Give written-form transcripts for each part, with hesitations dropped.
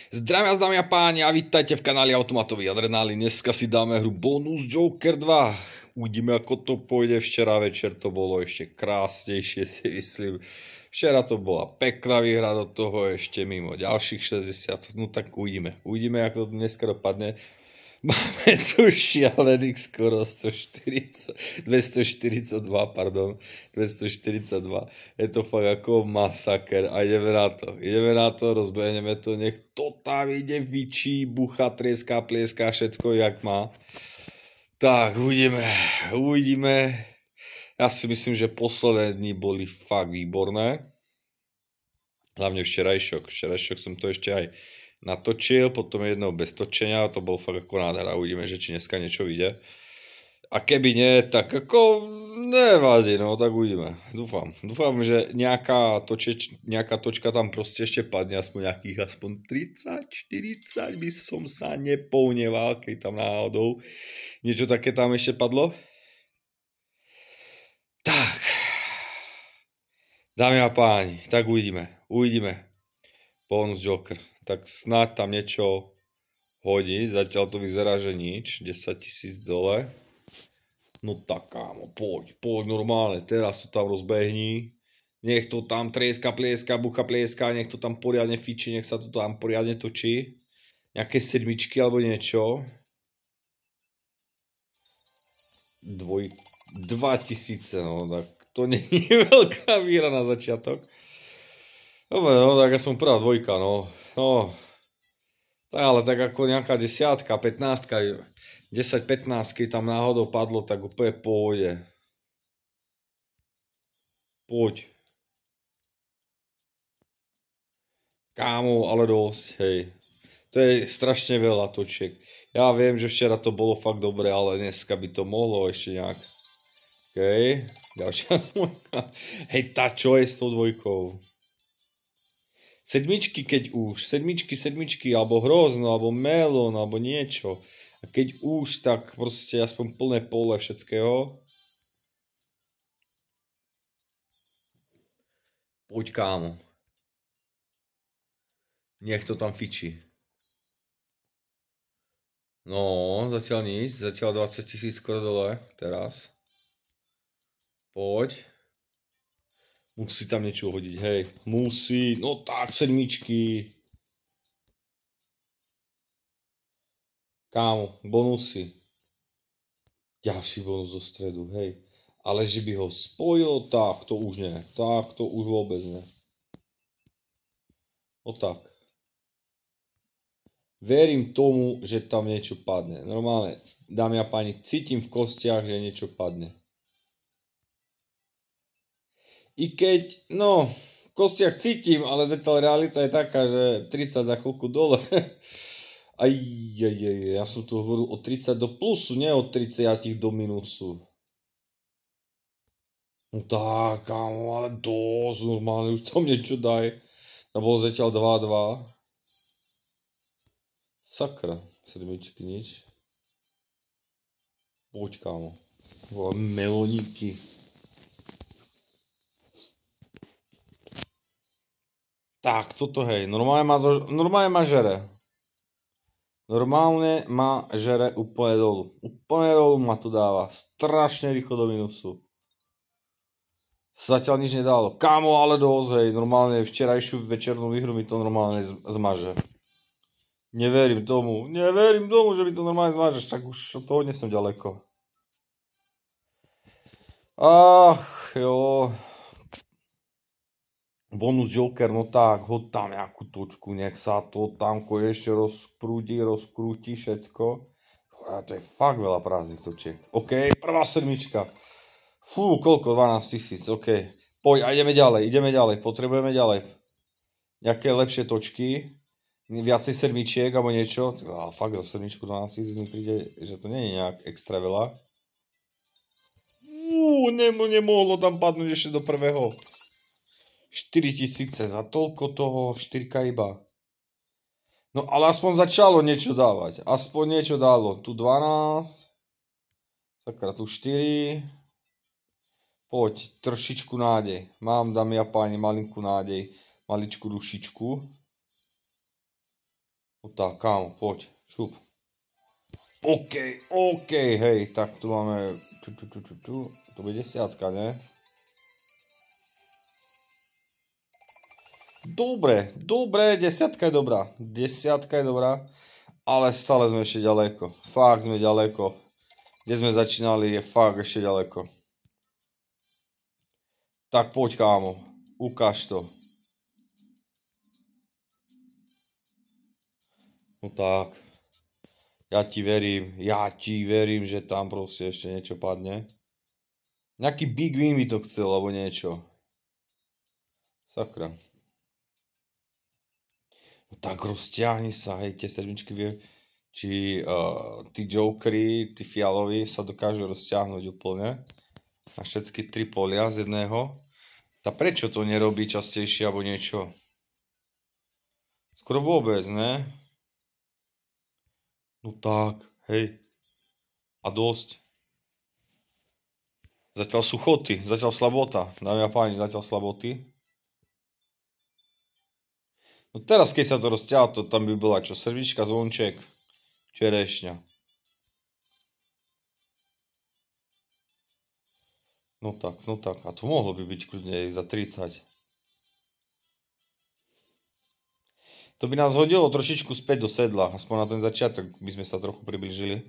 Zdravím vás dámy a páni a vítajte v kanáli Automatový adrenalín. Dneska si dáme hru Bonus Joker 2. Uvidíme ako to pôjde. Včera večer to bolo ešte krásnejšie, si myslím. Včera to bola pekná výhra, do toho ešte mimo ďalších 60. No tak uvidíme. Uvidíme ako to dneska dopadne. Máme tu šialených skoro 242, pardon, 242. Je to fakt ako masaker a ideme na to, rozbehneme to, nech to tam ide, vyčí, bucha, trieská, plieská, všetko jak má. Tak, uvidíme. Ja si myslím, že posledné dni boli fakt výborné. Hlavne včerajšok som to ešte aj natočil, potom jednou bez točenia, to bol fakt ako nádhera, uvidíme, že či dneska niečo vyjde. A keby nie, tak ako nevadí, no tak uvidíme, dúfam, že nejaká točka tam proste ešte padne, aspoň 30, 40 by som sa nepouneval, keď tam náhodou niečo také tam ešte padlo. Tak, dámy a páni, tak uvidíme, Bonus Joker. Tak snáď tam niečo hodí, zatiaľ to vyzerá, že nič, 10 000 dole. No tak kámo, poď normálne, teraz to tam rozbehni, nech to tam trieska, plieska, bucha, plieska, nech to tam poriadne fičí, nech sa to tam poriadne točí. Nejaké sedmičky alebo niečo. 2000, no tak to nie je veľká výhra na začiatok. Dobre, no tak ja som prvá dvojka, no. Tak ale tak ako nejaká 10, 15, 10, 15, keď tam náhodou padlo, tak úplne pôjde. Poď. Kámo, ale dosť, hej. To je strašne veľa točiek. Ja viem, že včera to bolo fakt dobre, ale dneska by to mohlo ešte nejak. Okej, ďalšia dvojka. Hej, tá čo je s tou dvojkou? Sedmičky, keď už, sedmičky, alebo hrozno, alebo melón, alebo niečo. A keď už, tak proste aspoň plné pole všetkého. Poď kámo. Nech to tam fičí. No, zatiaľ nič, zatiaľ 20 000 skoro dole, teraz. Poď. Musí tam niečo hodiť, hej. Musí, no tak, sedmičky. Kámo, bonusy. Ďalší bonus do stredu, hej. Ale že by ho spojil, tak to už nie. Tak to už vôbec nie. No tak. Verím tomu, že tam niečo padne. Normálne, dámy a páni, cítim v kostiach, že niečo padne. I keď, no, v kostiach cítim, ale zatiaľ realita je taká, že 30 za chvíľku dole. Ja som tu hovoril o 30 do plusu, nie o 30 do minusu. No tak, kámo, ale dosť normálne, už tam niečo daj. To bolo zatiaľ 2-2. Sakra, sedmičky, nič. Poď, kámo. Melóniky. Tak, toto hej, normálne ma žere. Normálne ma žere úplne dolu. Úplne dolu ma tu dáva. Strašne rýchlo do minusu. Zatiaľ nič nedalo. Kámo, ale dosť, hej. Normálne včerajšiu večernú výhru mi to normálne zmaže. Neverím tomu, že mi to normálne zmažeš. Tak už od toho nie som ďaleko. Ach, jo. Bonus Joker, no tak, hoď tam nejakú točku, nech sa to tam ešte rozkrúti všetko. A to je fakt veľa prázdnych točiek. OK, prvá sedmička. Fú, koľko? 12 000, OK. Poď, a ideme ďalej, potrebujeme ďalej. Nejaké lepšie točky, viacej sedmičiek alebo niečo. Ale fakt za sedmičku 12 000 mi príde, že to nie je nejak extra veľa. Nemohlo tam padnúť ešte do prvého. 4000 za toľko toho, 4 iba. No ale aspoň začalo niečo dávať. Aspoň niečo dalo. Tu 12. Sakra, tu 4. Poď, trošičku nádej. Mám, dámy a páni, malinkú nádej. Maličku dušičku. No tak, kámo, poď, šup. OK, hej, tak tu máme, to bude 10, ne? Dobre, 10 je dobrá, 10 je dobrá, ale stále sme ešte ďaleko, fakt sme ďaleko. Kde sme začínali je fakt ešte ďaleko. Tak poď, kámo, ukáž to. No tak, ja ti verím, že tam proste ešte niečo padne. Nejaký big win by to chcel, alebo niečo. Sakra. No tak rozťahni sa, hej, tie sedmičky vie, či tí jokery, tí fialoví sa dokážu rozťahnuť úplne na všetky 3 polia z jedného. Tak prečo to nerobí častejšie alebo niečo? Skoro vôbec, ne? No tak, hej. A dosť. Zatiaľ suchoty, zatiaľ slabota. Dámy a páni, zatiaľ slaboty. No teraz, keď sa to rozťahlo, to tam by bola čo? Srdvička, zvonček, čerešňa. No tak. A to mohlo by byť kľudne aj za 30. To by nás hodilo trošičku späť do sedla. Aspoň na ten začiatok by sme sa trochu priblížili.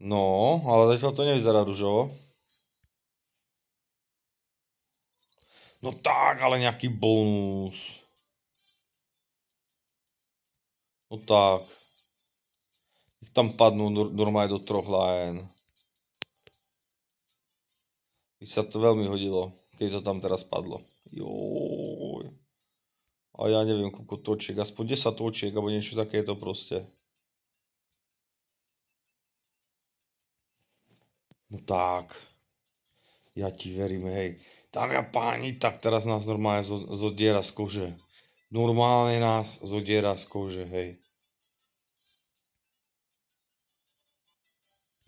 No, ale zatiaľ to nevyzerá ružovo. No tak, ale nejaký bonus. No tak. Ich tam padnú normálne do 3 lájen. By sa to veľmi hodilo, keď to tam teraz padlo. Joj. A ja neviem, koľko točiek, aspoň 10 točiek, alebo niečo takéto proste. No tak. Ja ti verím, hej. Dámy a páni, tak teraz nás normálne zodiera z kože. Normálne nás zodiera z kože, hej.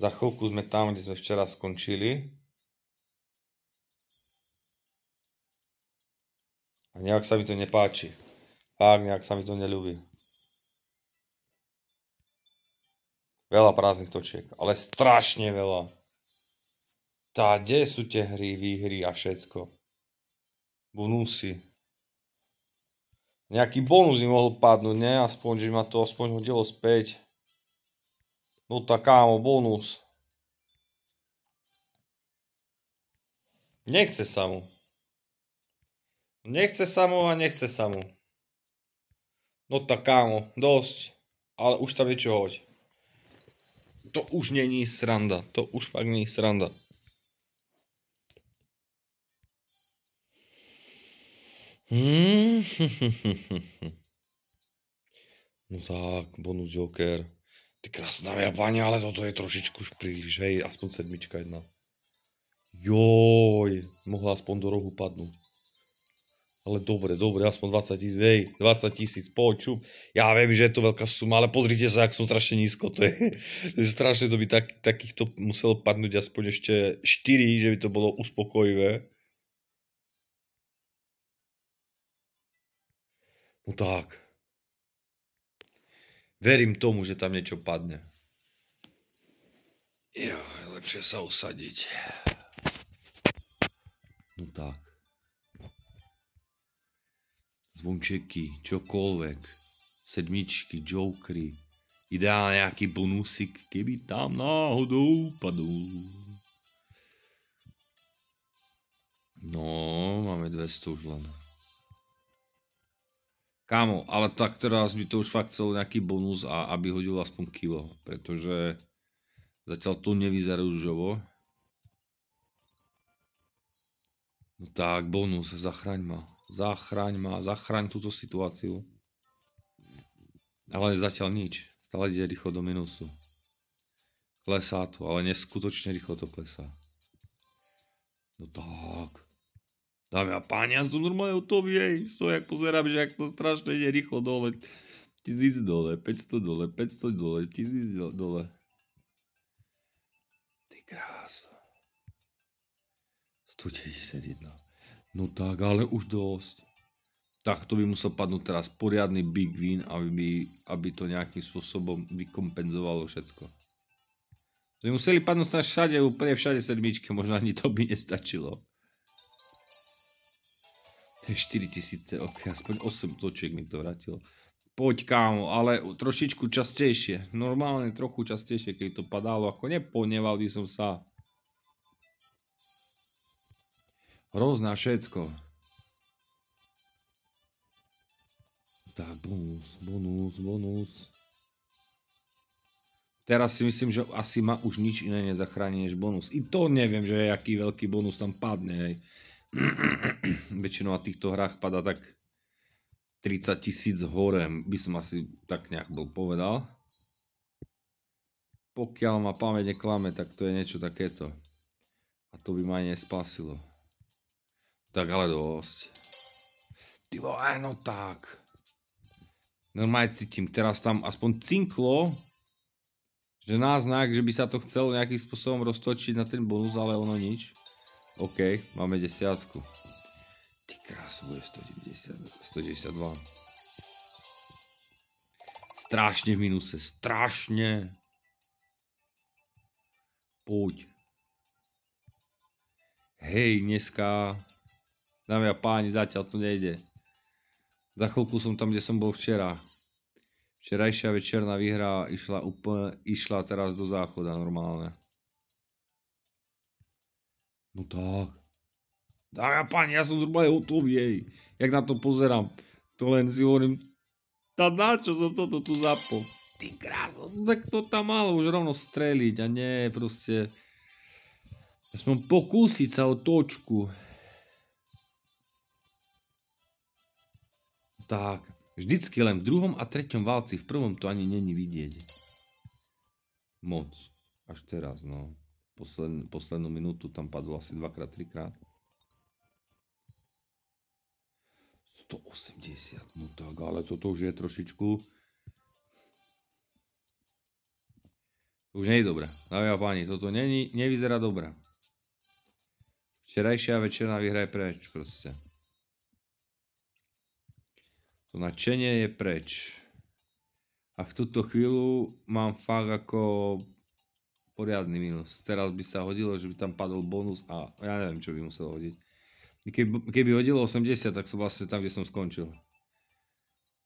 Za chvíľku sme tam, kde sme včera skončili. A nejak sa mi to nepáči. Fakt, nejak sa mi to neľúbi. Veľa prázdnych točiek, ale strašne veľa. Tá, kde sú tie hry, výhry a všetko? Bonusy. Nejaký bonus mi mohol padnúť, ne? Aspoň, že ma to aspoň hodilo späť. No tak kámo, bonus. Nechce sa mu. Nechce sa mu. No tak kámo, dosť. Ale už tam niečo hoď. To už není sranda. To už fakt není sranda. No tak, bonus Joker. Ty krásne dámy a páni, ale toto je trošičku už príliš, hej, aspoň 7 jedna. Joj, mohla aspoň do rohu padnúť. Ale dobre, aspoň 20 000, hej, 20 000, poď, čup. Ja viem, že je to veľká suma, ale pozrite sa, ak som strašne nízko, to je strašne, to by takýchto muselo padnúť aspoň ešte 4, že by to bolo uspokojivé. No tak. Verím tomu, že tam niečo padne. Jo, je lepšie sa usadiť. No tak. Zvončeky, čokoľvek. Sedmičky, jokery. Ideálne nejaký bonusik, keby tam náhodou padol. No, máme 200 už len. Kámo, ale tak teraz by to už fakt chcel nejaký bonus a aby hodil aspoň kilo, pretože zatiaľ to nevyzerá rúžovo. No tak, bonus, zachraň túto situáciu. Ale zatiaľ nič, stále ide rýchlo do minusu. Klesá to, ale neskutočne rýchlo to klesá. No tak. Dámy a páni, ja som normálne hotový, hej. Jak pozerám, že ak to strašne ide rýchlo dole. 1000 dole, 500 dole, 500 dole, 1000 dole. Ty krása. 191. No tak, ale už dosť. Tak to by musel padnúť teraz poriadny big win, aby to nejakým spôsobom vykompenzovalo všetko. To by museli padnúť sa všade, úplne všade sedmičky, možno ani to by nestačilo. To je 4000, ok, aspoň 8 točiek mi to vrátilo. Poď kámo, ale trošičku častejšie, normálne trochu častejšie, keď to padalo, ako neponeval by som sa. Hrozná všetko. Tak, bonus. Teraz si myslím, že asi ma už nič iné nezachráni než bonus. I to neviem, že je aký veľký bonus tam padne, hej. Väčšinou na týchto hrách padá tak 30 000 hore, by som asi tak nejak bol povedal. Pokiaľ ma pamäť neklame, tak to je niečo takéto. A to by ma aj nespasilo. Tak ale dosť. Ty no tak. Normálne cítim, teraz tam aspoň cinklo, že náznak, že by sa to chcelo nejakým spôsobom roztočiť na ten bonus, ale ono nič. OK, máme 10. Ty krásu, bude 192. Strašne v minuse, strašne. Poď. Hej, dneska, dámy a páni, zatiaľ to nejde. Za chvíľku som tam, kde som bol včera. Včerajšia večerná výhra išla teraz do záchoda normálne. No tak. Dámy a páni, ja som normálne hotový, hej. Jak na to pozerám. To len si hovorím, na čo som toto tu zapol? Ty kráso, tak to tam malo už rovno streliť a nie proste. Aspoň pokúsiť sa o točku. Tak, vždycky len v druhom a treťom válci, v prvom to ani není vidieť. Moc. Až teraz, no. Poslednú minútu tam padlo asi 2-3 krát. 180, no tak, ale toto už je trošičku. To už nie je dobré. Dámy a páni, toto nevyzerá dobré. Včerajšia večerná výhra je preč, proste. To nadšenie je preč. A v túto chvíľu mám fakt ako poriadny minus. Teraz by sa hodilo, že by tam padol bonus a ja neviem, čo by muselo hodiť. Keby hodilo 80, tak som vlastne tam, kde som skončil.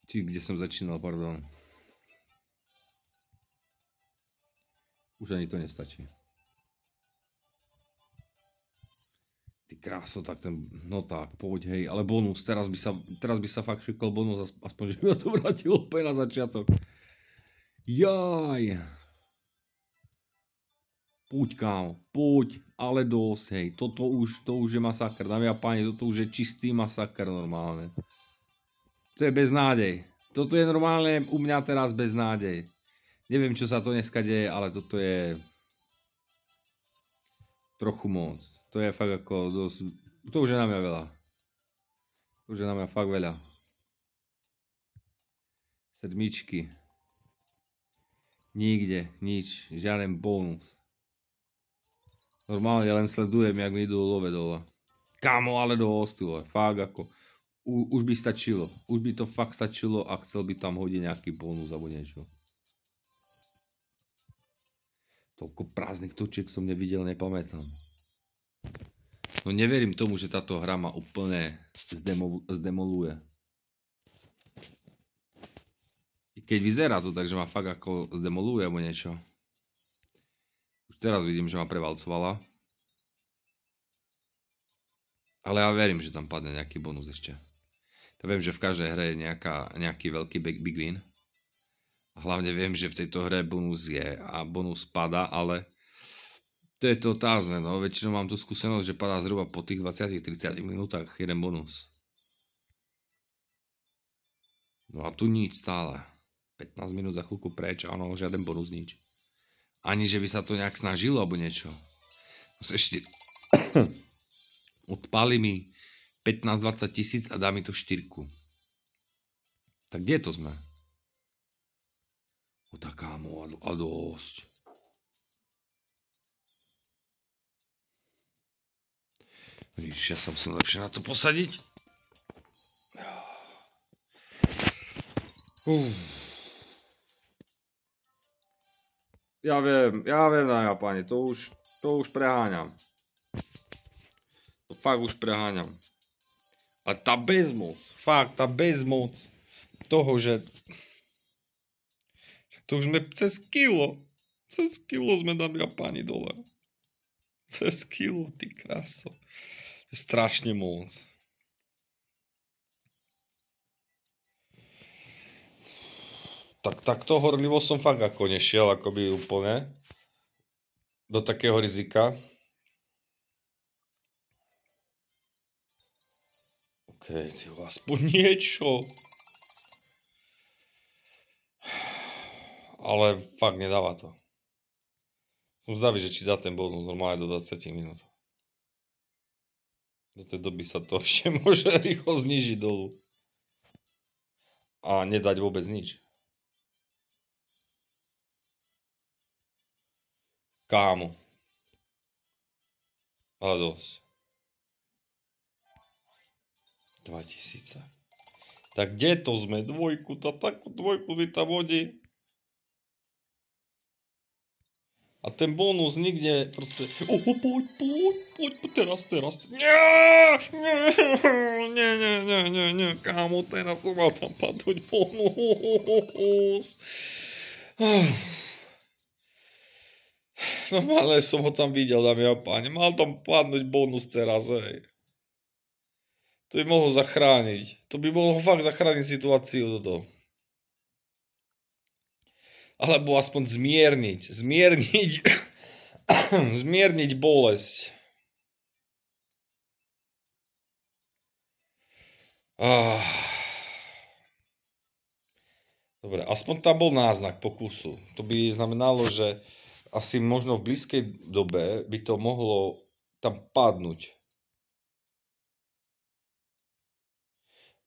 Či kde som začínal, pardon. Už ani to nestačí. Ty kráso, tak ten, no tak, poď, hej, ale bonus, teraz by sa fakt šikol bonus, aspoň, že by ma to vrátilo opäť na začiatok. Jaj. Poď, kámo, poď, ale dosť, hej, to už je masakr, dámy a páni, toto už je čistý masakr normálne. To je beznádej, toto je normálne u mňa teraz beznádej. Neviem, čo sa to dneska deje, ale toto je trochu moc. To je fakt ako dosť, to už je na mňa veľa. To už je na mňa fakt veľa. Sedmičky. Nikde, nič, žiaden bonus. Normálne len sledujem, jak mi idú love dole. Kámo, ale dosť, fakt ako. Už by stačilo, už by to fakt stačilo a chcel by tam hodiť nejaký bonus alebo niečo. Toľko prázdnych točiek som nevidel, nepamätám. No neverím tomu, že táto hra ma úplne zdemoluje. I keď vyzerá to tak, že ma fakt ako zdemoluje alebo niečo. Už teraz vidím, že ma prevalcovala. Ale ja verím, že tam padne nejaký bonus ešte. Ja viem, že v každej hre je nejaký veľký big win. A hlavne viem, že v tejto hre bonus je a bonus padá, ale to je to otázne, no. Väčšinou mám tu skúsenosť, že padá zhruba po tých 20-30 minútach jeden bonus. No a tu nič stále. 15 minút za chvíľku preč a ono žiaden bonus nič. Ani, že by sa to nejak snažilo, alebo niečo. Ešte odpáli mi 15-20 tisíc a dá mi to 4. Tak kde to sme? O tak kámo, a dosť. Víš, ja sa musím lepšie na to posadiť. Uf. Ja viem, dámy a páni, to už preháňam. To fakt už preháňam. A tá bezmoc, fakt, tá bezmoc toho, že to už sme cez kilo sme, dámy a páni, dole. Cez kilo, ty kráso. To je strašne moc. Tak takto horlivo som fakt ako nešiel, akoby úplne do takého rizika. OK, aspoň niečo. Ale fakt nedáva to. Som zdavý, že či dá ten bonus normálne do 20 minút. Do tej doby sa to ešte môže rýchlo znižiť dolu. A nedať vôbec nič. Kámo. Ale dosť. 2000. Tak kde to sme? Dvojku, takú dvojku mi tam hodí. A ten bonus nikde proste... Poď, teraz. Nie, kámo, teraz som mal tam padnúť bonus. Normálne som ho tam videl, dámy a páni. Mal tam padnúť bonus teraz, hej. To by mohlo zachrániť. To by mohlo fakt zachrániť situáciu toto. Alebo aspoň zmierniť bolesť. Dobre, aspoň tam bol náznak pokusu. To by znamenalo, že asi možno v blízkej dobe by to mohlo tam padnúť.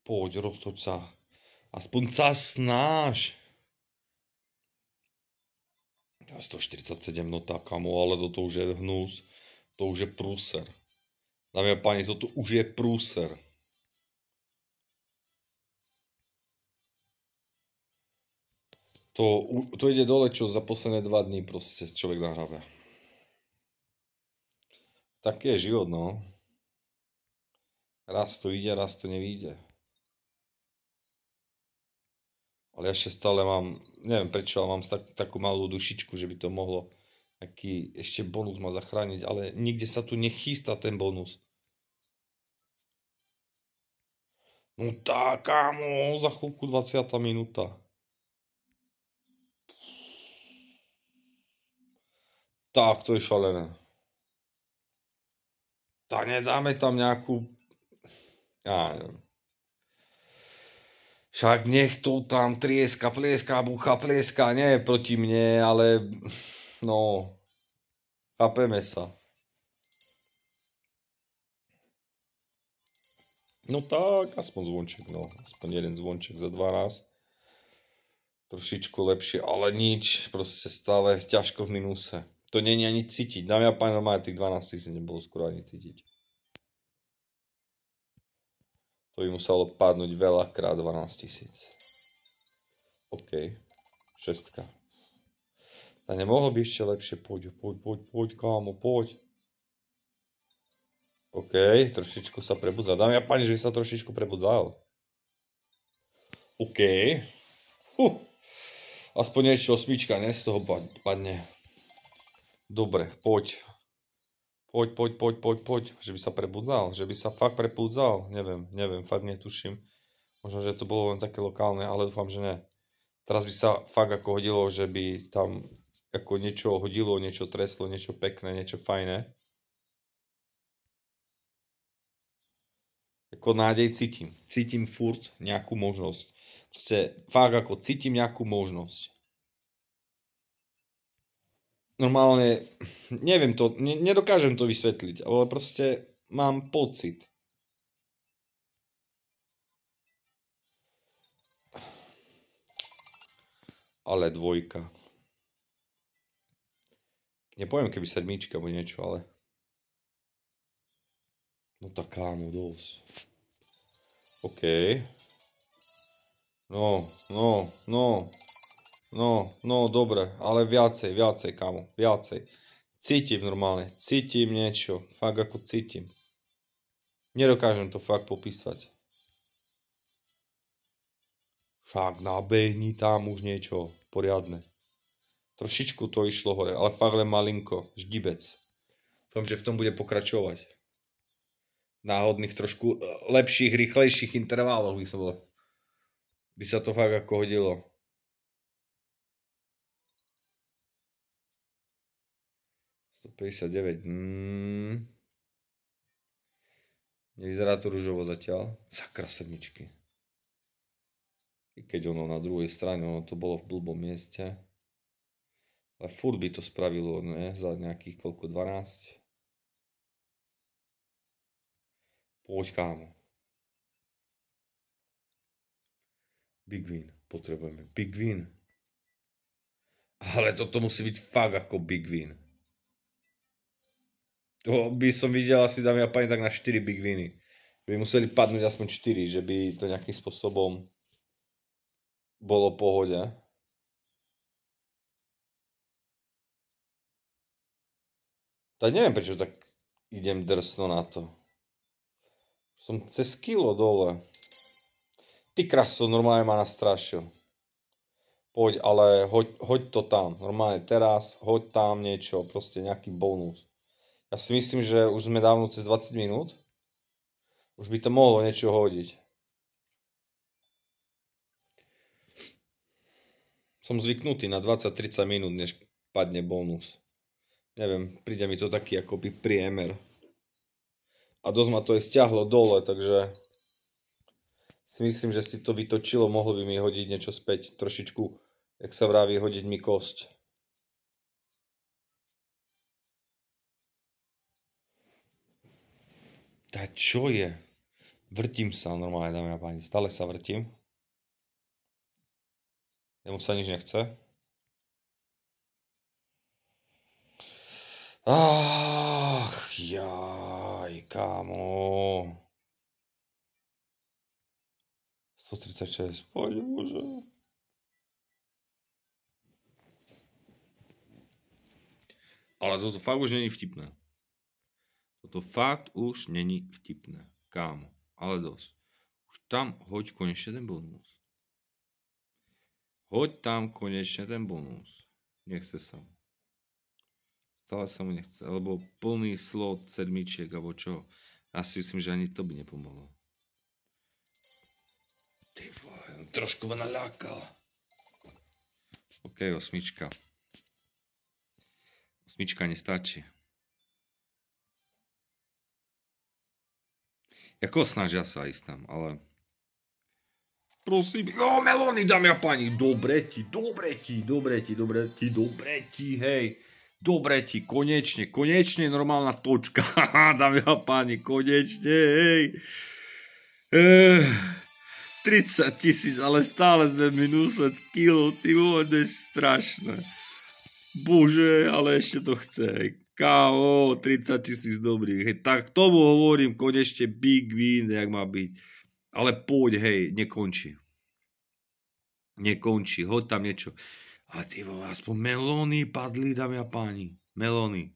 Poď, roztoč sa. Aspoň sa snáš. 147, no tak, kamo, ale toto už je hnus. To už je prúser. Dámy a páni, toto už je prúser. To ide dole, čo za posledné 2 dní proste človek nahráva. Tak je život, no. Raz to ide, raz to nevíde. Ale ja ešte stále mám, neviem prečo, ale mám takú malú dušičku, že by to mohlo taký ešte bonus ma zachrániť, ale nikde sa tu nechystá ten bonus. No tak, kámo, za chvíľku 20. minúta. Tak, to je šalené. Tak nedáme tam nejakú... Ja neviem. Však nech to tam trieska, plieska, bucha, plieska, nie proti mne, ale... No... Chápeme sa. No tak, aspoň zvonček, no. Aspoň jeden zvonček za 12. Trošičku lepšie, ale nič. Proste stále ťažko v minuse. To nie je ani cítiť. Dámy a páni, normálne tých 12 000 nebolo skoro ani cítiť. To by muselo padnúť veľakrát 12 000. OK. 6. A nemohlo by ešte lepšie? Poď, kámo, poď. OK, trošičku sa prebudzal. Dámy a páni, že by sa trošičku prebudzal. OK. Aspoň niečo, 8, ne? Z toho padne. Dobre, poď. Poď. Že by sa prebudzal? Že by sa fakt prebudzal? Neviem, fakt netuším. Možno, že to bolo len také lokálne, ale dúfam, že ne. Teraz by sa fakt ako hodilo, že by tam ako niečo hodilo, niečo treslo, niečo pekné, niečo fajné. Ako nádej cítim. Cítim furt nejakú možnosť. Proste fakt ako cítim nejakú možnosť. Normálne, neviem to, nedokážem to vysvetliť, ale proste mám pocit. Ale 2. Nepoviem, keby 7 alebo niečo, ale... No tak kámo, dosť. OK. No, no, no, no, dobre, ale viacej, kámo, viacej. Cítim normálne, cítim niečo, fakt ako cítim. Nedokážem to fakt popísať. Fakt, nabehni tam už niečo poriadne. Trošičku to išlo hore, ale fakt len malinko, ždibec. Dúfam, že v tom bude pokračovať. Náhodných trošku lepších, rýchlejších interváloch by sa to fakt ako hodilo. $159. Nevyzerá to ružovo zatiaľ. Sakra sedmičky. I keď ono na druhej strane, ono to bolo v blbom mieste. Ale furt by to spravilo, ne? Za nejakých koľko, 12? Poď, kámo. Big win. Potrebujeme big win. Ale toto musí byť fakt ako big win. To by som videl asi, dámy a páni, tak na 4 big winy. By museli padnúť aspoň 4, že by to nejakým spôsobom bolo pohode. Tak neviem, prečo tak idem drsno na to. Som cez kilo dole. Ty kraso, normálne ma nastrašil. Poď, ale hoď to tam. Normálne teraz, hoď tam niečo, proste nejaký bonus. Ja si myslím, že už sme dávno cez 20 minút. Už by to mohlo niečo hodiť. Som zvyknutý na 20-30 minút, než padne bonus. Neviem, príde mi to taký akoby priemer. A dosť ma to je stiahlo dole, takže si myslím, že si to vytočilo, mohlo by mi hodiť niečo späť. Trošičku, jak sa vraví, hodiť mi kosť. Tá čo je? Vrtím sa normálne, dámy a páni. Stále sa vrtím. Jemu sa nič nechce. Ach, jaj, kámo. 136, poď bože. Ale toto fakt už není vtipné. Toto fakt už není vtipné, kámo. Ale dosť. Už tam hoď konečne ten bonus. Hoď tam konečne ten bonus. Nechce sa mu. Stále sa mu nechce. Alebo plný slot sedmičiek, alebo čo. Ja si myslím, že ani to by nepomohlo. Ty vole, trošku ma naľakal. OK, osmička. Osmička nestačí. Jako snažia sa ísť tam, ale... Prosím, jo, melóny, dámy a páni, dobre ti, hej. Dobre ti, konečne normálna točka, dámy a páni, konečne, hej. 30 000, ale stále sme minus kilo, ty vole, to je strašné. Bože, ale ešte to chce, kámo, 30 000 dobrých, hej, tak tomu hovorím, konečne big win, jak má byť. Ale poď, hej, nekončí, hoď tam niečo. Ale ty vole, aspoň melóny padli, dámy a páni, melóny.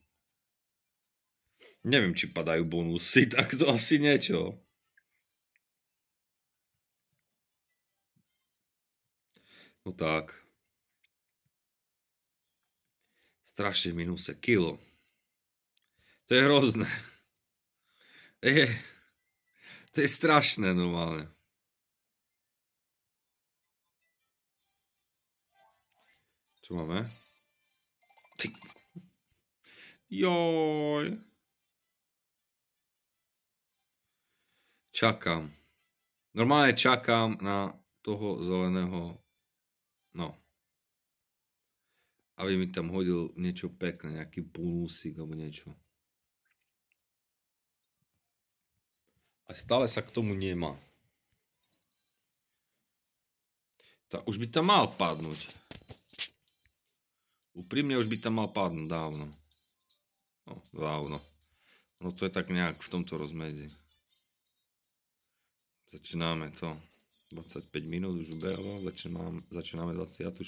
Neviem, či padajú bonusy, tak to asi niečo. No tak. Strašne v minuse, kilo. To je hrozné. To je strašné normálne. Čo máme? Ty. Joj. Čakám. Normálne čakám na toho zeleného. No. Aby mi tam hodil niečo pekné, nejaký bonusík alebo niečo. A stále sa k tomu nemá. Tak už by tam mal padnúť. Úprimne už by tam mal padnúť dávno. No, dávno. No to je tak nejak v tomto rozmedzi. Začíname to. 25 minút už ubehlo, začíname 26.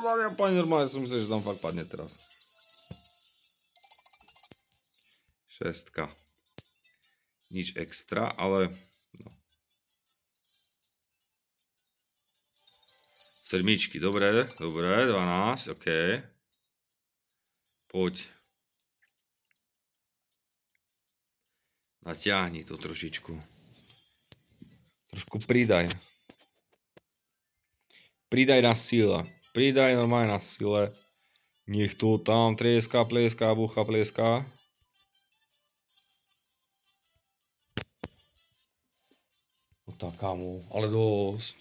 Dámy a páni, normálne som myslel, že tam fakt padne teraz. 6. Nič extra, ale no. 7, dobre, 12, ok. Poď. Natiahni to trošičku. Trošku pridaj. Pridaj na sile. Pridaj normálne na sile. Nech to tam trieska, pleská, bucha, pleská. No tak, kámo, ale dosť.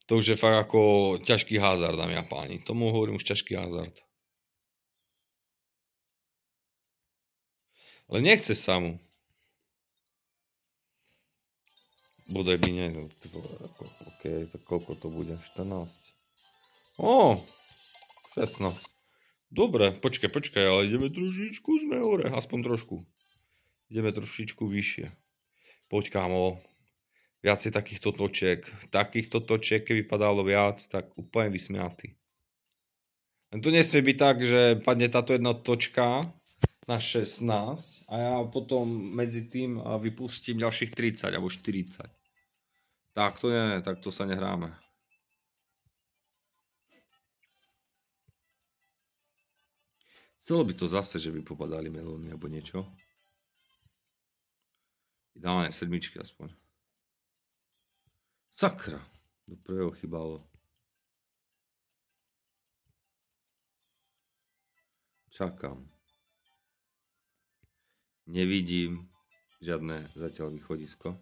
To už je fakt ako ťažký hazard, dámy a páni. Tomu hovorím už ťažký hazard. Ale nechce sa mu. Bodaj by nie. OK, tak koľko to bude? 14. 16. Dobre, počkaj, ale ideme trošičku, sme hore, aspoň trošku. Ideme trošičku vyššie. Poď, kámo. Viacej takýchto točiek. Takýchto točiek, keby padalo viac, tak úplne vysmiatý. Len to nesmie byť tak, že padne táto jedna točka na 16 a ja potom medzi tým vypustím ďalších 30 alebo 40. Tak to nie, tak to sa nehráme. Chcelo by to zase, že by popadali melóny alebo niečo. Ideálne 7 aspoň. Sakra, do prvého chýbalo. Čakám. Nevidím žiadne zatiaľ východisko.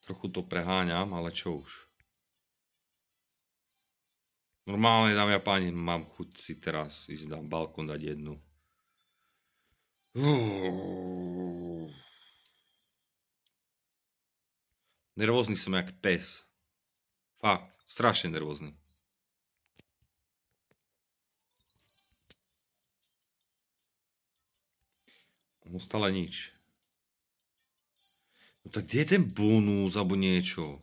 Trochu to preháňam, ale čo už. Normálne, dámy a páni, mám chuť si teraz ísť na balkón dať jednu. Nervózny som jak pes. Fakt, strašne nervózny. No stále nič. No tak kde je ten bonus alebo niečo?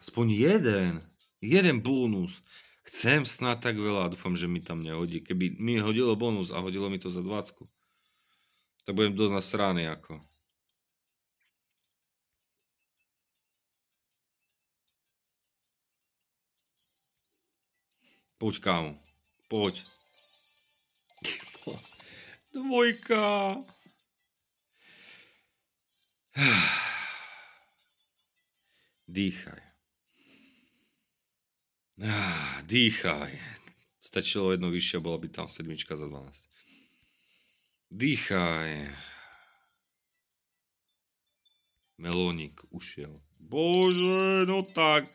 Aspoň jeden. Jeden bonus. Chcem snad tak veľa, dúfam, že mi tam nehodí. Keby mi hodilo bonus a hodilo mi to za 20, tak budem dosť nasraný ako. Poď, kámo. Poď. 2. Dýchaj. Dýchaj. Stačilo jedno vyššie, bola by tam 7 za 12. Dýchaj. Melónik ušiel. Bože, no tak.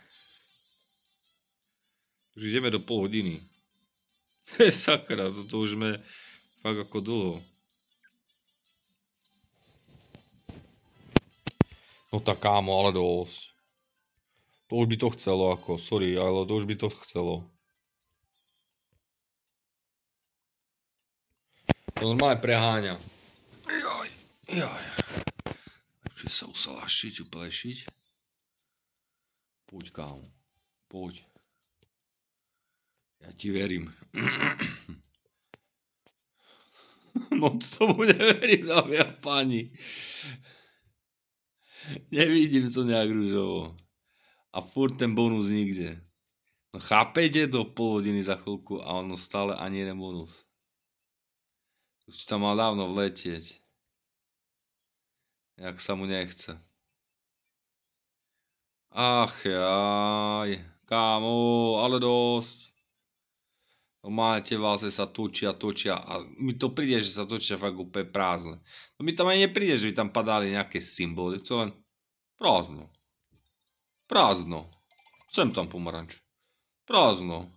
Už ideme do pol hodiny. Sakra, to už sme fakt ako dlho. No tak, kámo, ale dosť. To už by to chcelo ako, sorry, ale to už by to chcelo. To normálne preháňa. Joj. Takže sa usalašiť, uplešiť. Poď, kámo. Poď. Ja ti verím. Moc tomu neverím, dámy a páni. Nevidím to nejak rúžovo. A furt ten bonus nikde. No chápete, do pol hodiny za chvíľku a ono stále ani jeden bonus. Už tam mal dávno vletieť. Jak sa mu nechce. Ach jaj. Kámo, ale dosť. Máte vlastne sa točia a mi to príde, že sa točia fakt úplne prázdne. No mi tam aj nepríde, že by tam padali nejaké symboly, to len prázdno. Prázdno. Sem tam pomaranč. Prázdno.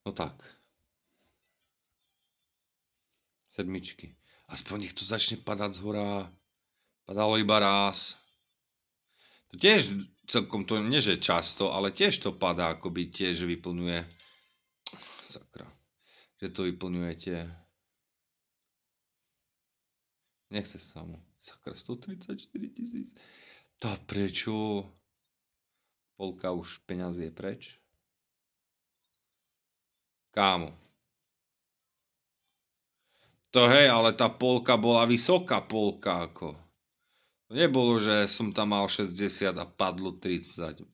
No tak. 7. Aspoň nech to začne padať zhora. Padalo iba raz. To tiež celkom to, nie že často, ale tiež to padá, akoby tiež vyplňuje. Sakra. Že to vyplňujete. Nechce sa mu. Sakra, 134 000. Tá prečo? Polka už peňazí je preč. Kámo. To hej, ale tá polka bola vysoká polka, ako. To nebolo, že som tam mal 60 a padlo 30.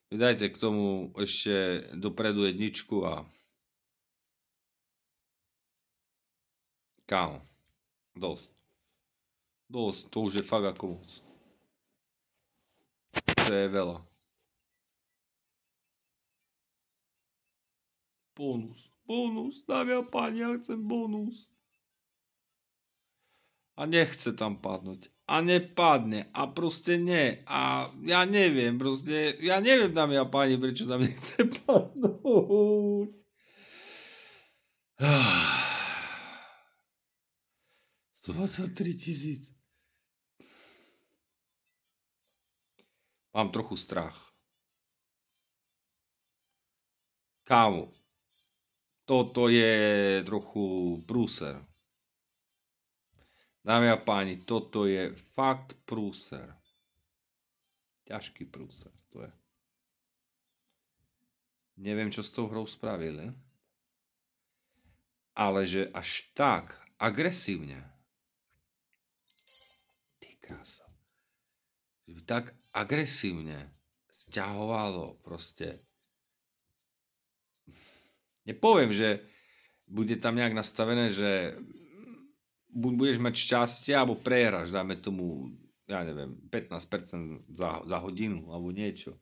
Vydajte k tomu ešte dopredu jedničku a... Kámo. Dosť. Dosť, to už je fakt ako moc. To je veľa. Bonus, dámy a páni, ja chcem bonus. A nechce tam padnúť. A nepadne. A proste nie. A ja neviem, dámy a páni, prečo tam nechce padnúť. 123 000. Mám trochu strach. Kámo, toto je trochu prúser. Dámy a páni, toto je fakt prúser. Ťažký prúser, to je. Neviem, čo s tou hrou spravili. Ale že až tak agresívne. Ty krása. Že by tak agresívne sťahovalo proste. Nepoviem, že bude tam nejak nastavené, že budeš mať šťastie, alebo prehráš, dáme tomu, ja neviem, 15% za hodinu, alebo niečo.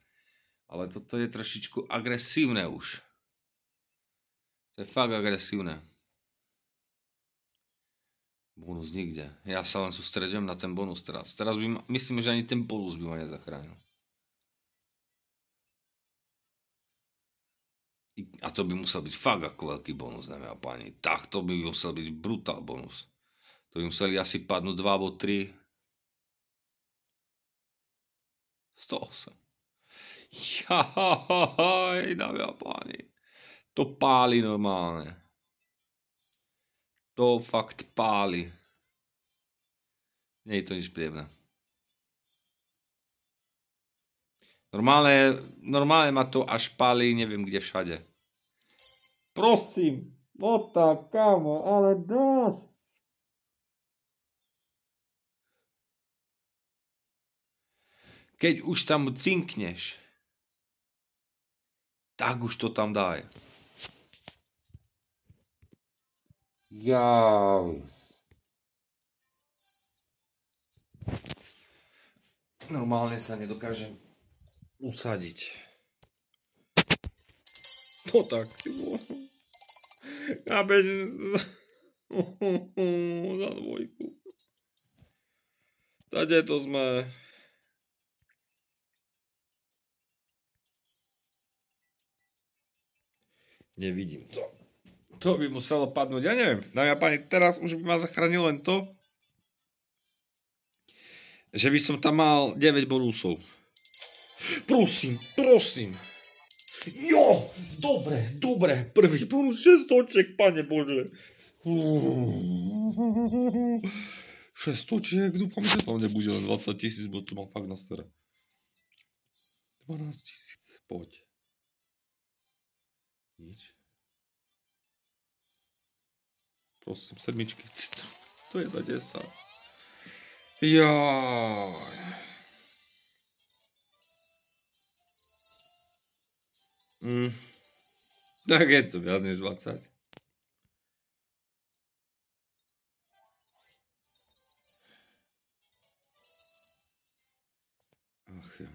Ale toto je trošičku agresívne už. To je fakt agresívne. Bonus nikde. Ja sa len sústredujem na ten bonus teraz. Teraz myslím, že ani ten bonus by ma nezachránil. A to by musel byť fakt ako veľký bonus, dámy a páni. Tak to by musel byť brutál bonus. To by museli asi padnúť 2 alebo 3. 108. Jaj, dámy a páni. To páli normálne. To fakt páli. Nie je to nič príjemné. Normálne ma to až páli, neviem kde všade. Prosím, no tak, kámo, ale dosť. Keď už tam cinkneš, tak už to tam daj. Jau. Normálne sa nedokážem usadiť. No tak. Ja za dvojku. Tady to sme. Nevidím to. To by muselo padnúť, ja neviem. Dámy a páni, teraz už by ma zachránil len to, že by som tam mal 9 bonusov. Prosím. Jo, dobre, prvý bonus 6 točiek, pane Bože. 6 točiek, dúfam, že tam nebude len 20 000, bo to mám fakt na staré. 12 000, poď. Nič. Prosím, sedmičky, to je za 10. Jaj. Tak je to viac než 20. Ach ja.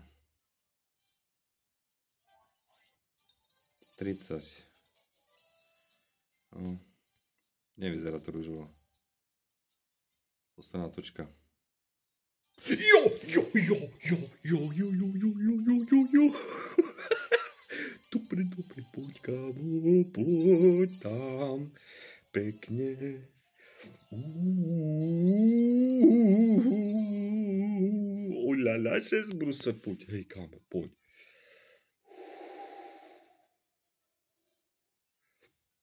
30. Nevyzerá to rúžovo. Posledná točka. Jo. Dobre, poď kámo, poď tam. Pekne. Oj. 6 bruse, poď. Hej, kámo, poď.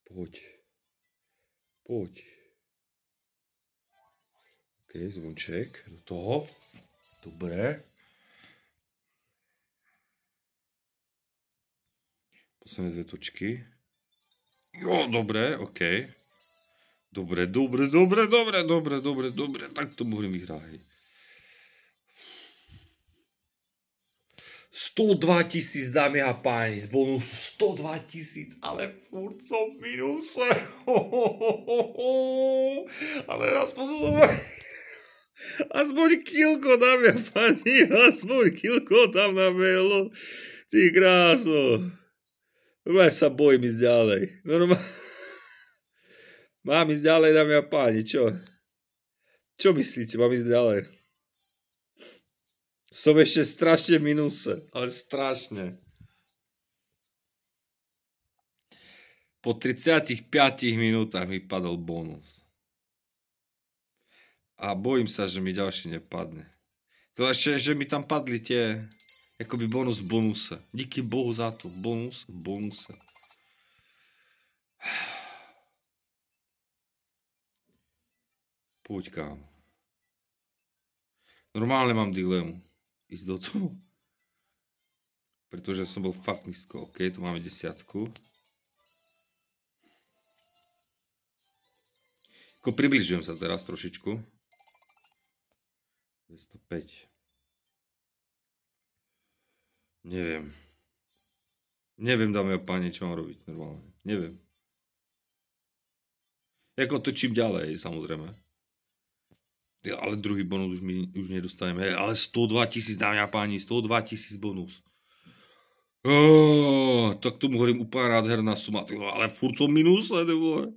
Poď. Poď. OK, zvonček do toho. Dobre. Posledné 2 točky. Jo, dobre, OK. Dobre. Tak to môžem vyhrať. 102 000, dámy a páni, z bonusu 102 000, ale furt som v minuse. Ale aspoň kilko, dámy a páni, aspoň kilko tam nabehlo. Ty kráso. Normálne sa bojím ísť ďalej. Mám ísť ďalej, dámy a páni, čo? Čo myslíte, mám ísť ďalej? Som ešte strašne v minuse, ale strašne. Po 35 minútach mi padol bonus. A bojím sa, že mi ďalší nepadne. To ešte, že mi tam padli tie, akoby bonus v bonuse. Díky Bohu za to. Bonus v bonuse. Poď, kámo. Normálne mám dilemu. Ísť do toho. Pretože som bol fakt nízko. OK, tu máme 10. Ako približujem sa teraz trošičku. 205. Neviem. Neviem, dámy a páni, čo mám robiť normálne. Neviem. Jako točím ďalej, samozrejme. Ale druhý bonus už nedostaneme. Ale 102 000, dámy a páni, 102 000 bonus. Tak tomu hovorím úplne nádherná suma. Ale furt som minus, nebo...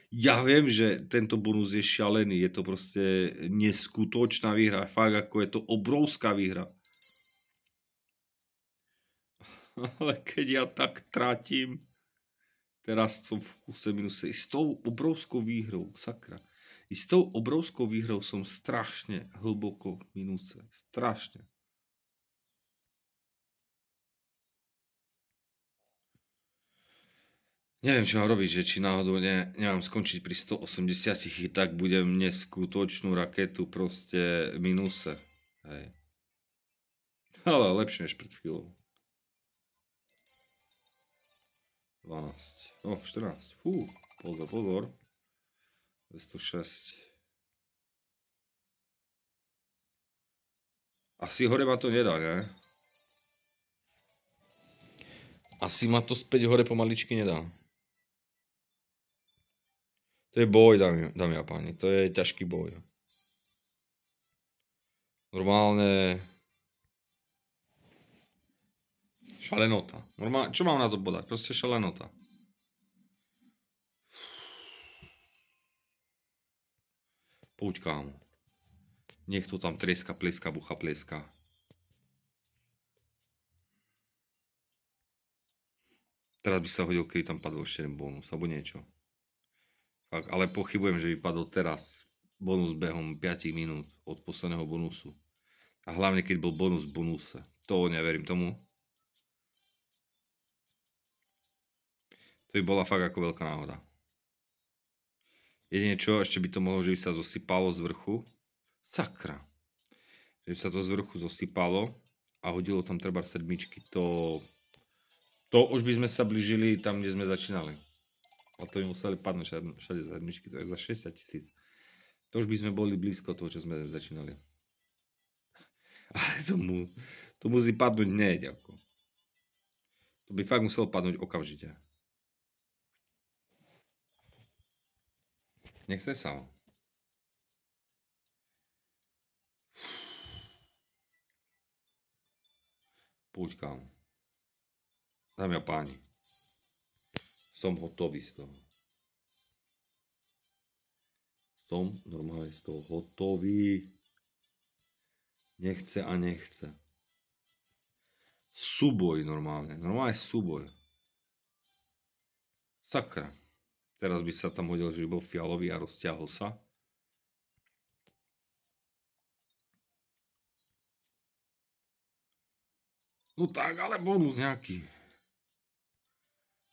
Ja viem, že tento bonus je šialený. Je to proste neskutočná výhra. Fakt, ako je to obrovská výhra. Ale keď ja tak trátim, teraz som v kuse minuse. I s tou obrovskou výhrou, sakra. I s tou obrovskou výhrou som strašne hlboko v minuse. Strašne. Neviem, čo mám robiť, že či náhodou nemám skončiť pri 180, tak budem neskutočnú raketu proste v minuse. Hej. Ale lepšie než pred chvíľou. 12. 14. Fú, pozor. 206. Asi hore ma to nedá, ne? Asi ma to späť hore pomaličky nedá. To je boj, dámy a páni. To je ťažký boj. Normálne... Šalenota. Normálne... Čo mám na to bodať? Proste šalenota. Poď, kámo. Nech to tam trieska, pleska, bucha, pleska. Teraz by sa hodil, keby tam padol ešte jeden bonus, alebo niečo. Fakt, ale pochybujem, že by padol teraz bonus behom 5 minút od posledného bonusu. A hlavne, keď bol bonus v bonuse. To neverím tomu. To by bola fakt ako veľká náhoda. Jedine čo, ešte by to mohlo, že by sa zosypalo z vrchu. Sakra. Že by sa to z vrchu zosypalo a hodilo tam treba sedmičky. To už by sme sa blížili tam, kde sme začínali. A to by museli padnúť všade sedmičky. To je za 60 000. To už by sme boli blízko toho, čo sme začínali. Ale to musí padnúť hneď. Ako. To by fakt muselo padnúť okamžite. Nechce sa. Poď, kámo. Dámy a páni. Som hotový z toho. Som normálne z toho hotový. Nechce a nechce. Súboj normálne. Normálne súboj. Sakra. Teraz by sa tam hodil, že by bol fialový a rozťahol sa. No tak, ale bonus nejaký.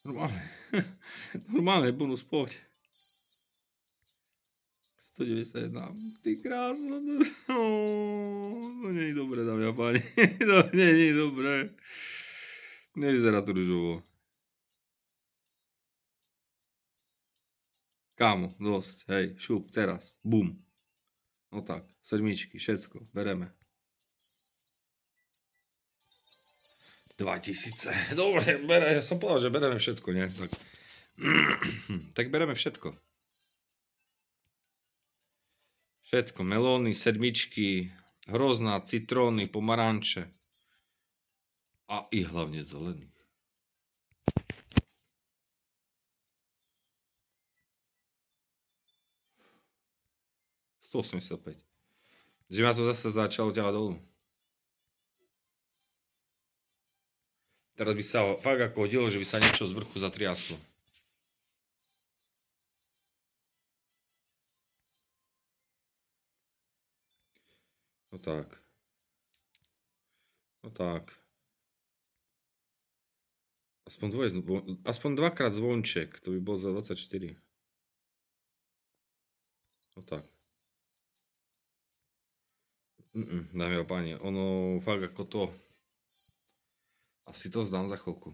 Normálne. Normálne bonus, poď. 191. Ty krása. No nie je dobré, dámy a páni. To nie je dobré. Nevyzerá to ružovo. Kámo, dosť. Hej, šup, teraz. Bum. No tak, sedmičky, všetko, bereme. 2000. Dobre, ja som povedal, že bereme všetko, nie? Tak, tak bereme všetko. Všetko, melóny, sedmičky, hrozná, citróny, pomaranče. A i hlavne zelených. $185. Že ma to zase začalo ťahať dolu. Teraz by sa fakt ako hodilo, že by sa niečo z vrchu zatriaslo. No tak. No tak. Aspoň dvakrát zvonček, to by bol za 24. No tak. Dámy a páni, ono fakt ako to. Asi to zdám za chvíľku.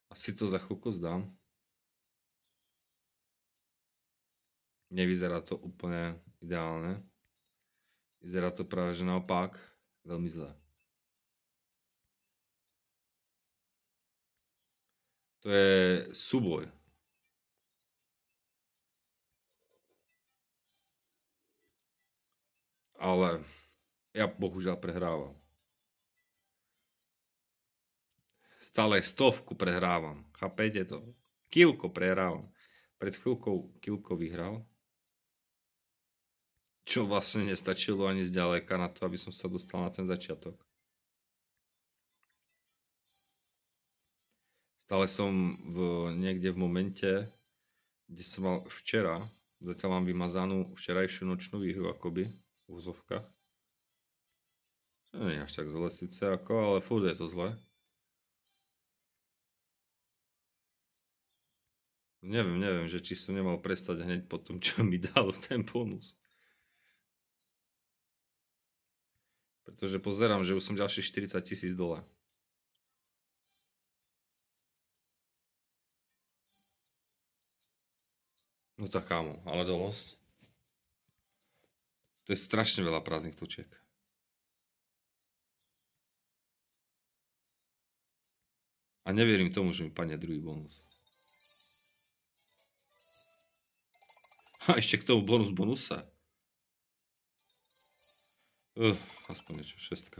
Asi to za chvíľku zdám. Nevyzerá to úplne ideálne. Vyzerá to práve, že naopak veľmi zle. To je súboj. Ale ja bohužiaľ prehrávam. Stále 100 prehrávam. Chápete to? Kilko prehrávam. Pred chvíľkou Kilko vyhral. Čo vlastne nestačilo ani zďaleka na to, aby som sa dostal na ten začiatok. Stále som niekde v momente, kde som mal včera, zatiaľ mám vymazanú včerajšiu nočnú výhru akoby v úzovkách. Nie je až tak zle síce ako, ale furt je to zle. Neviem, že či som nemal prestať hneď po tom, čo mi dal ten bonus. Pretože pozerám, že už som ďalších 40 000 dole. No tak kámo, ale dosť. To je strašne veľa prázdnych točiek. A neverím tomu, že mi padne druhý bonus. A ešte k tomu bonusa. Aspoň niečo, 6.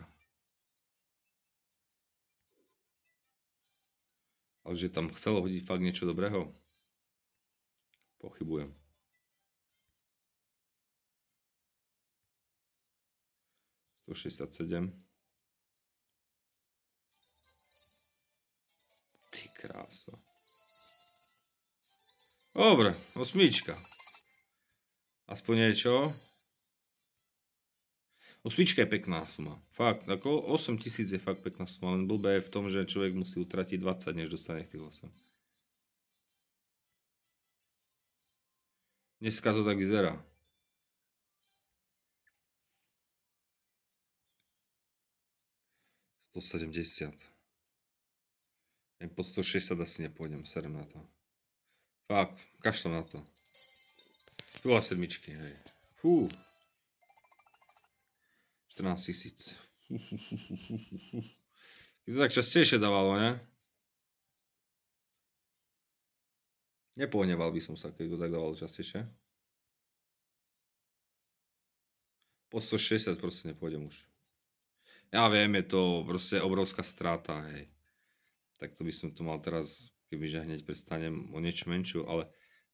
Ale že tam chcelo hodiť fakt niečo dobrého? Pochybujem. $167. Ty krása. Dobre, 8. Aspoň niečo. 8 je pekná suma. Fakt, ako 8000 je fakt pekná suma. Len blbé je v tom, že človek musí utratiť 20, než dostane tých 8. Dneska to tak vyzerá. $170. Pod 160 asi nepôjdem, serem na to. Fakt, kašlem na to. Tu bola sedmičky, hej. Fú. 14 000. Keď to tak častejšie dávalo, ne? Nepohneval by som sa, keď to tak dávalo častejšie. Po 160 proste nepôjdem už. Ja viem, je to proste obrovská strata, hej. Tak to by som to mal teraz, kebyže hneď prestanem o niečo menšiu, ale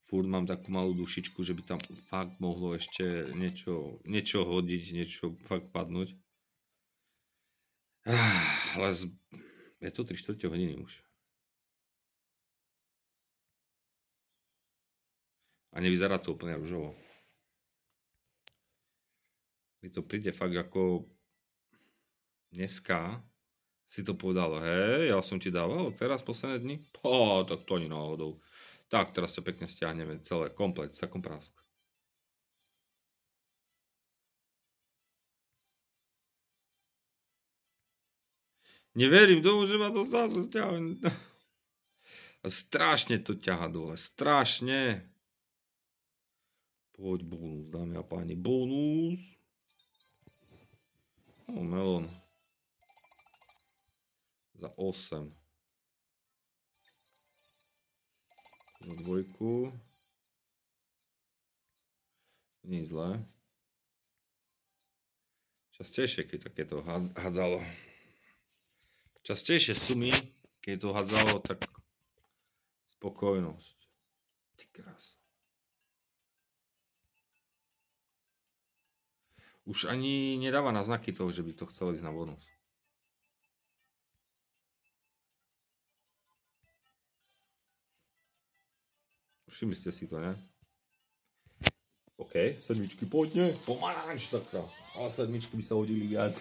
furt mám takú malú dušičku, že by tam fakt mohlo ešte niečo hodiť, niečo fakt padnúť. Ale je to 3/4 hodiny už. A nevyzerá to úplne ružovo. Mi to príde fakt ako dneska si to povedal, hej, ja som ti dával teraz posledné dni. Tak to ani náhodou. Tak, teraz ťa pekne stiahneme celé, komplet, sakom prásk. Neverím tomu, že ma to zase stiahne. Strašne to ťaha dole, strašne. Poď bonus, dámy a páni, bonus. Melon. Za 8. Za 2. Nie je zlé. Častejšie, keď takéto hádzalo. Častejšie sumy, keď to hádzalo, tak spokojnosť. Ty krás. Už ani nedáva náznaky toho, že by to chcel ísť na bonus. Všimli ste si to, ne? OK, sedmičky, poďne. Pomáč, sakra. Ale sedmičky by sa hodili viac.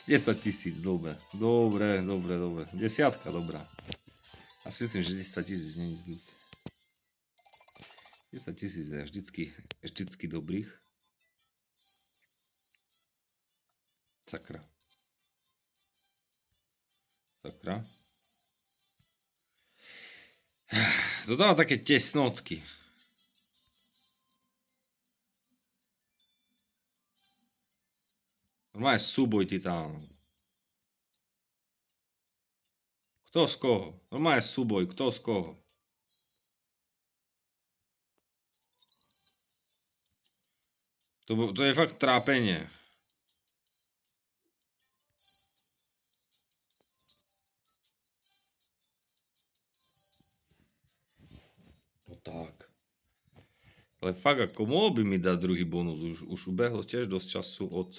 10 000, dobre. Dobre. 10, dobrá. Asi myslím, že 10 000 nie je zlých. 10 000 je vždycky dobrých. Sakra. To dáva také tesnotky. Normálne súboj titánov. Kto z koho? Normálne súboj, kto z koho? To je fakt trápenie. No tak. Ale fakt, ako mohol by mi dať druhý bonus. Už ubehlo tiež dosť času od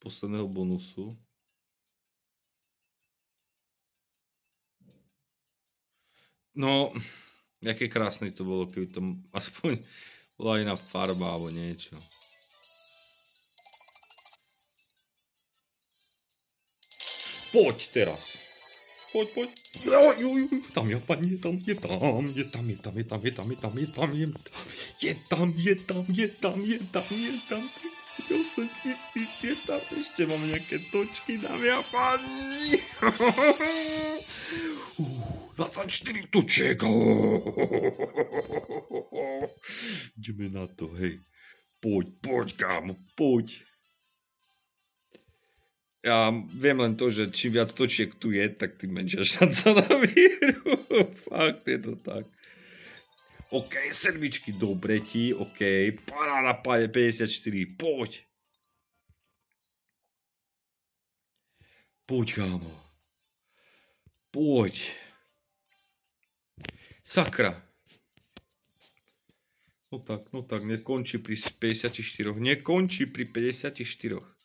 posledného bonusu. No, jaké krásne to bolo, keby to aspoň bola iná farba alebo niečo. Poď teraz. Poď. Tam je, pani, je tam. Je tam. 38 000 je tam. Ešte mám nejaké točky, dámy a páni. 24 točiek. Ideme na to, hej. Poď, kámo, poď. Ja viem len to, že čím viac točiek tu je, tak tým menšia šanca na výhru. Fakt je to tak. OK, sedmičky, dobre ti, OK. Paráda, 54, poď. Poď, kámo. Poď. Sakra. No tak, nekončí pri 54. Nekončí pri 54.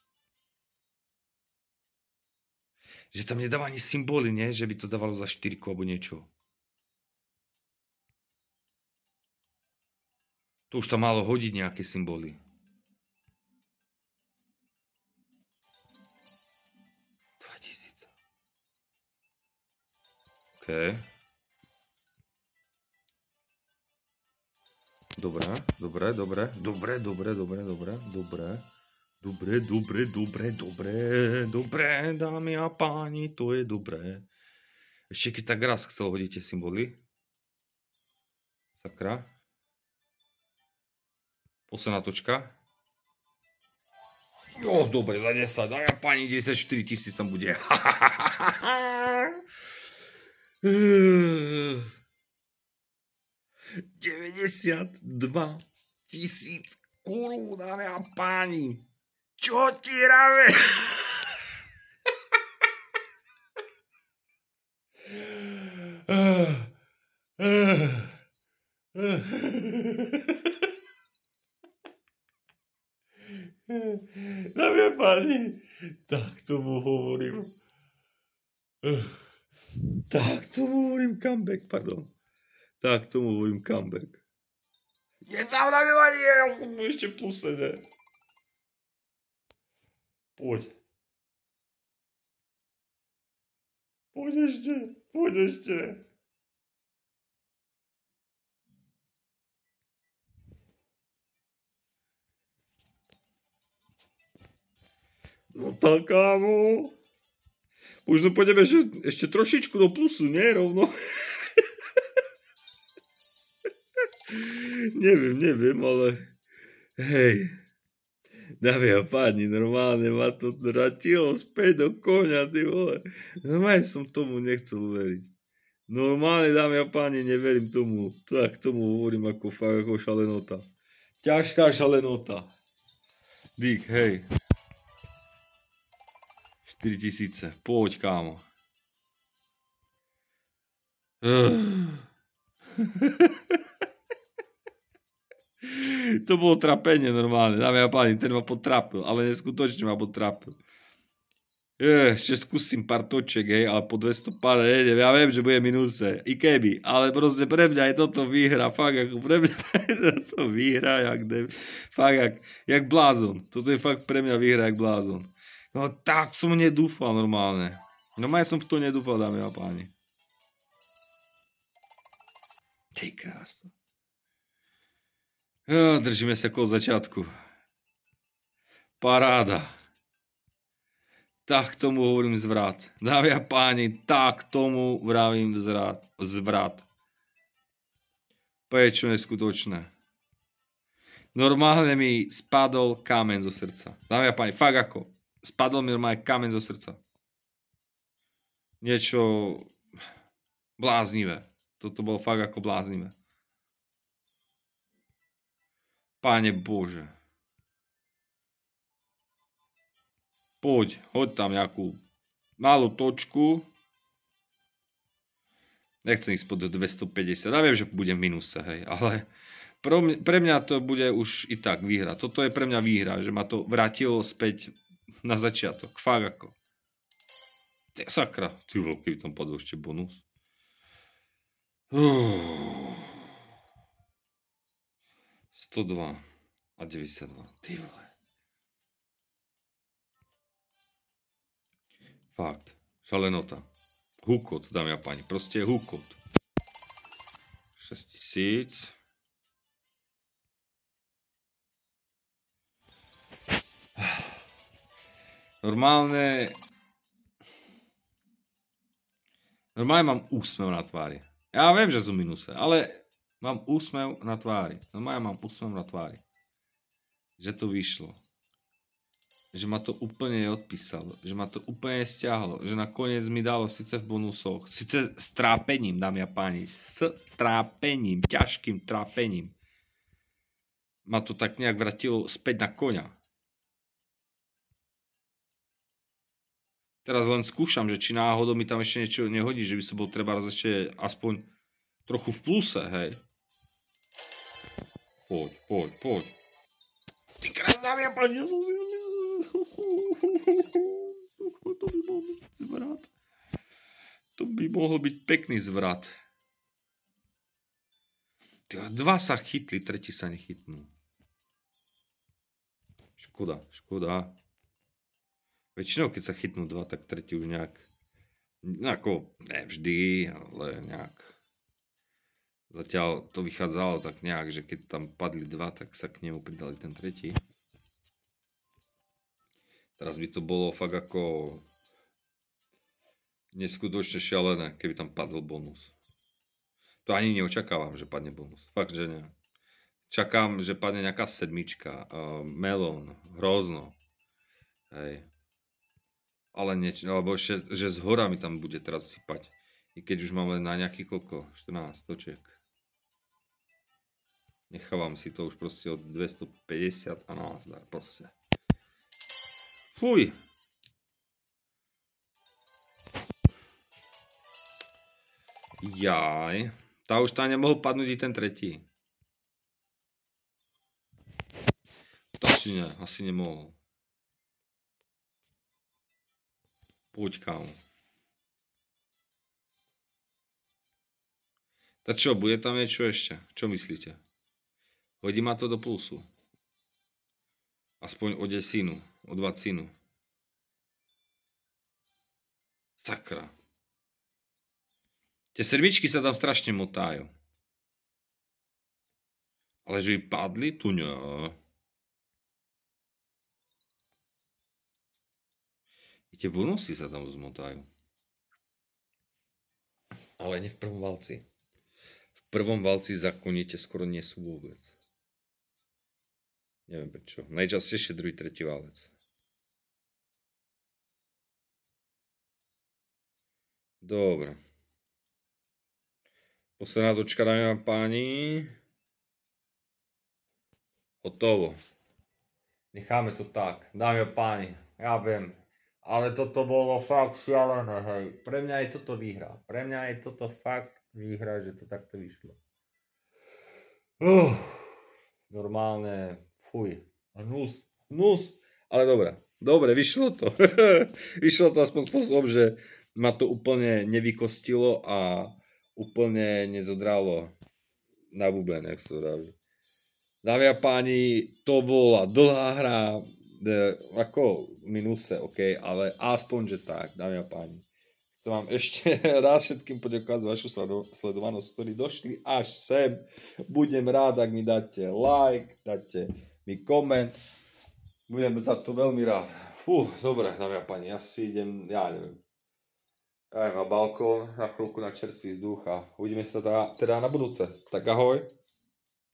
Že tam nedáva ani symboly, nie? Že by to dávalo za 4 alebo niečo. To už tam malo hodiť nejaké symboly. OK. Dobre, dámy a páni, to je dobré. Ešte keď tak raz chcel hodiť tie symboly. Sakra. Posledná točka. Jo, dobre, za 10, dámy a páni, 94 000 tam bude. 92 000 korún, dámy a páni. Čo ti rave? Dámy a páni, tak tomu hovorím. Tak tomu hovorím comeback. Nezavrávanie, ja som mu ešte pluse, ne? Poď. Poď ešte, poď ešte. No tak, kámo. Možno pôjdeme ešte trošičku do plusu, nie rovno? neviem, ale... Hej. Dámy a páni, normálne ma to vratilo späť do koňa, ty vole. Normálne som tomu nechcel uveriť. Normálne, dámy a páni, neverím tomu. Tak tomu hovorím ako fakt ako šalenota. Ťažká šalenota. Dík, hej. 4000, poď, kámo. To bolo trapenie normálne, dámy a páni, ten ma potrápil, ale neskutočne ma potrápil. Ešte skúsim pár toček, hej, ale po 200 pána nejdem, ja viem, že bude minuse, i keby, ale proste pre mňa je toto výhra, fakt ako pre mňa je toto výhra, fakt jak blázon, toto je fakt pre mňa výhra jak blázon. No tak som nedúfal normálne, normálne som v to nedúfal, dámy a páni. Ty krásno. Držíme sa kolo začiatku. Paráda. Tak tomu hovorím zvrat. Dámy a páni, tak tomu vravím zvrat. Prečo neskutočné. Normálne mi spadol kameň zo srdca. Dámy a páni, fakt ako. Spadol mi normálne kameň zo srdca. Niečo bláznivé. Toto bolo fakt ako bláznivé. Páne Bože. Poď, hoď tam nejakú malú točku. Nechcem ísť pod 250. Ja viem, že budem v minuse, hej, ale pre mňa to bude už i tak výhra. Toto je pre mňa výhra, že ma to vrátilo späť na začiatok. Fakt ako. Sakra. Ty veľký, tam padol ešte bonus. 102 a 92. Ty vole. Fakt. Šalenota. Hukot, dámy a páni. Proste je hukot. 6000. Normálne mám úsmev na tvári. Ja viem, že som v minuse, ale mám úsmev na tvári. Normálne mám úsmev na tvári. Že to vyšlo. Že ma to úplne odpísalo. Že ma to úplne stiahlo. Že nakoniec mi dalo síce v bonusoch. Síce s trápením, dámy a páni. S trápením. Ťažkým trápením. Ma to tak nejak vrátilo späť na koňa. Teraz len skúšam, že či náhodou mi tam ešte niečo nehodí, že by som bol treba ešte aspoň trochu v pluse, hej. Poď. Ty krásne, dámy a páni, ja som si... To by mohol byť zvrat. To by mohol byť pekný zvrat. Dva sa chytli, tretí sa nechytnú. Škoda. Väčšinou, keď sa chytnú dva, tak tretí už nejak... Ako, ne vždy, ale nejak... Zatiaľ to vychádzalo tak nejak, že keď tam padli dva, tak sa k nemu pridali ten tretí. Teraz by to bolo fakt ako neskutočne šialené, keby tam padol bonus. To ani neočakávam, že padne bonus. Fakt, že nie. Čakám, že padne nejaká sedmička, melón, hrozno. Hej. Ale niečo, alebo že z hora mi tam bude teraz sypať. I keď už mám len na nejaký koľko? 14 točiek. Nechávam si to už proste od 250 a názdar proste. Fuj. Jaj. Tá už tam nemohol padnúť i ten tretí. To asi nemohol. Poď, kámo. Tak čo, bude tam niečo ešte? Čo myslíte? Hodí ma to do pulsu. Aspoň o desinu, o 20. Sakra. Tie sedmičky sa tam strašne motajú. Ale že by padli, tu nie. I tie bonusy sa tam zmotajú. Ale nie v prvom valci. V prvom valci zákonite skoro nie sú vôbec. Neviem prečo. Najčastejšie druhý, tretí valec. Dobre. Posledná točka, dámy a páni. Hotovo. Necháme to tak. Dámy a páni, ja viem. Ale toto bolo fakt šialené, hej. Pre mňa je toto výhra. Pre mňa je toto fakt výhra, že to takto vyšlo. Normálne, fuj. Hnus. Ale dobre, vyšlo to. Vyšlo to aspoň spôsobom, že ma to úplne nevykostilo a úplne nezodralo na buben, jak sa to vraví. Dámy a páni, to bola dlhá hra, ako v minuse, ok, ale aspoň, že tak, dámy a páni. Chcem vám ešte raz všetkým poďakovať za vašu sledovanosť, ktorí došli až sem. Budem rád, ak mi dáte like, dáte mi koment. Budem za to veľmi rád. Dobre, dámy a páni, ja si idem, ja neviem. Ja na balkón, na chvíľku na čerstvý vzduch a uvidíme sa teda na budúce. Tak ahoj.